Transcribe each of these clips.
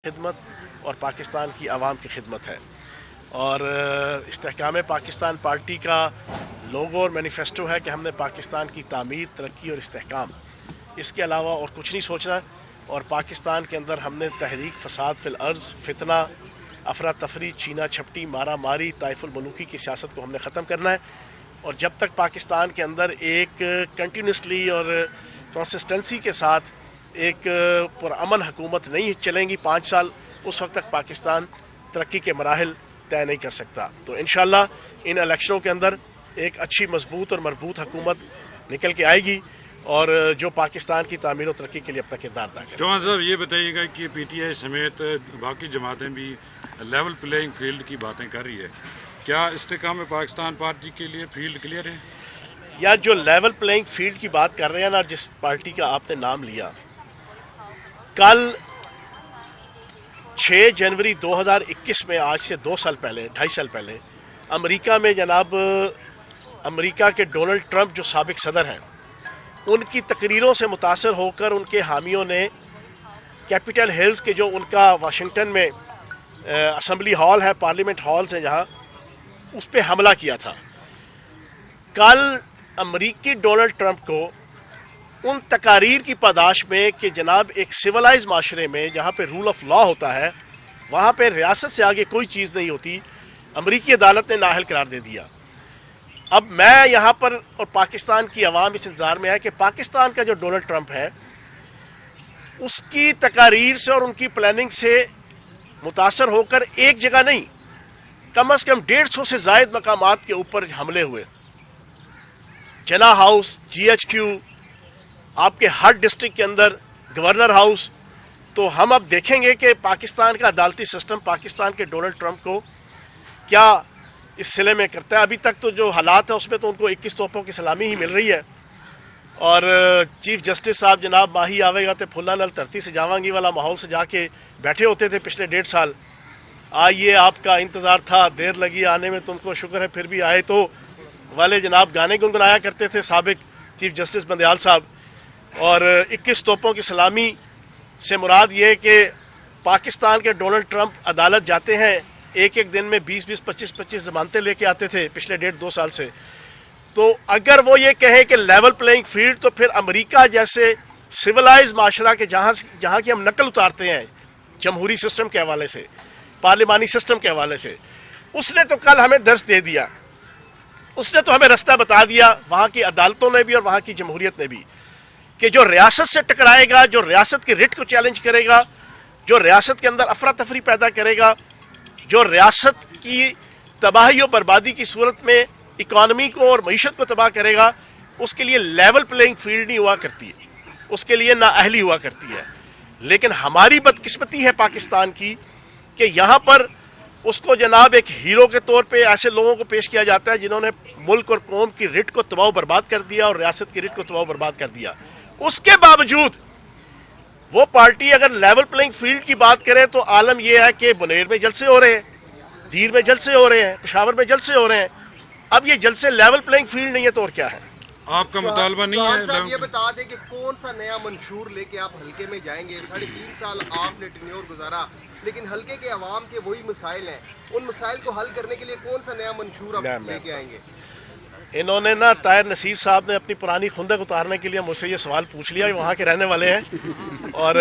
خدمت اور پاکستان کی عوام کی خدمت ہے، اور استحکام پاکستان پارٹی کا لوگو اور مینیفیسٹو ہے کہ ہم نے پاکستان کی تعمیر، ترقی اور استحکام، اس کے علاوہ اور کچھ نہیں سوچنا، اور پاکستان کے اندر ہم نے تحریک فساد فی الارض، فتنہ، افراتفری، چینہ چھپٹی، مارا ماری، طائف الملوکی کی سیاست کو ہم نے ختم کرنا ہے، اور جب تک پاکستان کے اندر ایک کنٹینیوسلی اور کنسسٹنسی کے ساتھ ایک پرامن حکومت نہیں چلیں گی 5 سال، اس وقت تک پاکستان ترقی کے مراحل طے نہیں کر سکتا۔ تو انشاءاللہ ان الیکشنوں کے اندر ایک اچھی مضبوط اور مربوط حکومت نکل کے آئے گی، اور جو پاکستان کی تعمیر و ترقی کے لیے اپنا کردار ادا کرے۔ چوہان صاحب یہ بتائیے گا کہ پی ٹی آئی سمیت باقی جماعتیں بھی لیول پلینگ فیلڈ کی باتیں کر رہی ہے، کیا استحکام پاکستان پارٹی کے لیے فیلڈ کلیئر ہے؟ یا جو لیول پلینگ فیلڈ کی بات کر رہے ہیں نا، جس پارٹی کا آپ نے نام لیا، کل 6 جنوری 2021 میں، آج سے 2.5 سال پہلے امریکہ میں جناب امریکہ کے ڈونلڈ ٹرمپ جو سابق صدر ہیں، ان کی تقریروں سے متاثر ہو کر ان کے حامیوں نے کیپٹل ہلز کے جو ان کا واشنگٹن میں اسمبلی ہال ہے، پارلیمنٹ ہالز ہیں جہاں، اس پہ حملہ کیا تھا۔ کل امریکی ڈونلڈ ٹرمپ کو ان تقاریر کی پاداش میں کہ جناب ایک سیولائز معاشرے میں جہاں پہ رول آف لا ہوتا ہے، وہاں پہ ریاست سے آگے کوئی چیز نہیں ہوتی، امریکی عدالت نے نااہل قرار دے دیا۔ اب میں یہاں پر اور پاکستان کی عوام اس انتظار میں ہے کہ پاکستان کا جو ڈونلڈ ٹرمپ ہے، اس کی تقاریر سے اور ان کی پلاننگ سے متاثر ہو کر ایک جگہ نہیں، کم از کم 150 سے زائد مقامات کے اوپر حملے ہوئے، جنا ہاؤس، جی ایچ کیو، آپ کے ہر ڈسٹرکٹ کے اندر گورنر ہاؤس۔ تو ہم اب دیکھیں گے کہ پاکستان کا عدالتی سسٹم پاکستان کے ڈونلڈ ٹرمپ کو کیا اس سلے میں کرتا ہے۔ ابھی تک تو جو حالات ہیں اس میں تو ان کو 21 توپوں کی سلامی ہی مل رہی ہے، اور چیف جسٹس صاحب جناب ماہی آوے گا تے پھلا نل دھرتی سے جاواں گی والا ماحول سے جا کے بیٹھے ہوتے تھے پچھلے 1.5 سال۔ آئیے آپ کا انتظار تھا، دیر لگی آنے میں، تم کو شکر ہے پھر بھی آئے تو والے جناب گانے گنگنایا کرتے تھے سابق چیف جسٹس بندیال صاحب۔ اور 21 توپوں کی سلامی سے مراد یہ کہ پاکستان کے ڈونلڈ ٹرمپ عدالت جاتے ہیں، ایک دن میں 20 25 ضمانتیں لے کے آتے تھے پچھلے 1.5-2 سال سے۔ تو اگر وہ یہ کہیں کہ لیول پلینگ فیلڈ، تو پھر امریکہ جیسے سیولائز معاشرہ کے جہاں کی ہم نقل اتارتے ہیں جمہوری سسٹم کے حوالے سے، پارلیمانی سسٹم کے حوالے سے، اس نے تو کل ہمیں درس دے دیا، اس نے تو ہمیں رستہ بتا دیا، وہاں کی عدالتوں نے بھی اور وہاں کی جمہوریت نے بھی، کہ جو ریاست سے ٹکرائے گا، جو ریاست کی رٹ کو چیلنج کرے گا، جو ریاست کے اندر افراتفری پیدا کرے گا، جو ریاست کی تباہی و بربادی کی صورت میں اکانومی کو اور معیشت کو تباہ کرے گا، اس کے لیے لیول پلینگ فیلڈ نہیں ہوا کرتی ہے، اس کے لیے نااہلی ہوا کرتی ہے۔ لیکن ہماری بدقسمتی ہے پاکستان کی کہ یہاں پر اس کو جناب ایک ہیرو کے طور پہ ایسے لوگوں کو پیش کیا جاتا ہے جنہوں نے ملک اور قوم کی رٹ کو تباہ و برباد کر دیا اور ریاست کی رٹ کو تباہ و برباد کر دیا۔ اس کے باوجود وہ پارٹی اگر لیول پلینگ فیلڈ کی بات کرے تو عالم یہ ہے کہ بنیر میں جلسے ہو رہے ہیں، دیر میں جلسے ہو رہے ہیں، پشاور میں جلسے ہو رہے ہیں۔ اب یہ جلسے لیول پلینگ فیلڈ نہیں ہے تو اور کیا ہے؟ آپ کا مطالبہ نہیں ہے؟ صاحب یہ بتا دیں کہ کون سا نیا منشور لے کے آپ حلقے میں جائیں گے؟ 3.5 سال آپ نے ٹینیور گزارا، لیکن حلقے کے عوام کے وہی مسائل ہیں، ان مسائل کو حل کرنے کے لیے کون سا نیا منشور آپ لے کے آئیں گے؟ انہوں نے نا طاہر نصیر صاحب نے اپنی پرانی خندق اتارنے کے لیے مجھ سے یہ سوال پوچھ لیا، وہاں کے رہنے والے ہیں، اور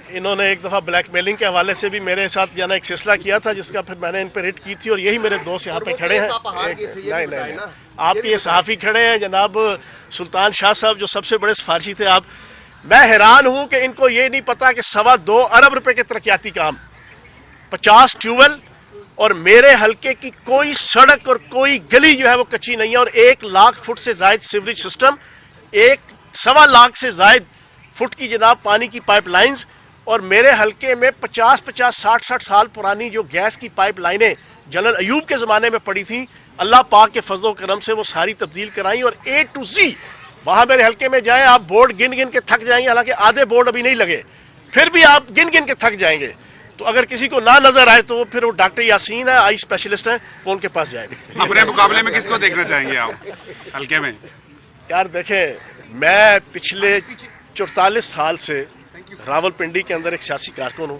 انہوں نے ایک دفعہ بلیک میلنگ کے حوالے سے بھی میرے ساتھ جانا ایک سلسلہ کیا تھا، جس کا پھر میں نے ان پہ ریٹ کی تھی، اور یہی میرے دوست یہاں پہ کھڑے ہیں۔ نہیں، آپ کے یہ صحافی کھڑے ہیں جناب سلطان شاہ صاحب، جو سب سے بڑے سفارشی تھے آپ۔ میں حیران ہوں کہ ان کو یہ نہیں پتا کہ 2.25 ارب روپے کے ترقیاتی کام، 50 ٹیوبویل، اور میرے حلقے کی کوئی سڑک اور کوئی گلی جو ہے وہ کچی نہیں ہے، اور 1 لاکھ فٹ سے زائد سیوریج سسٹم، 1.25 لاکھ سے زائد فٹ کی جناب پانی کی پائپ لائنز، اور میرے حلقے میں 50 60 سال پرانی جو گیس کی پائپ لائنیں جنرل ایوب کے زمانے میں پڑی تھیں، اللہ پاک کے فضل و کرم سے وہ ساری تبدیل کرائیں، اور A to Z وہاں میرے حلقے میں جائیں، آپ بورڈ گن گن کے تھک جائیں گے، حالانکہ آدھے بورڈ ابھی نہیں لگے، پھر بھی آپ گن گن کے تھک جائیں گے۔ تو اگر کسی کو نہ نظر آئے تو پھر وہ ڈاکٹر یاسین ہے، آئی اسپیشلسٹ ہیں، وہ ان کے پاس جائیں گے۔ اپنے مقابلے میں کس کو دیکھنا چاہیں گے آپ حلقے میں؟ یار دیکھیں، میں پچھلے 44 سال سے راول پنڈی کے اندر ایک سیاسی کارکن ہوں،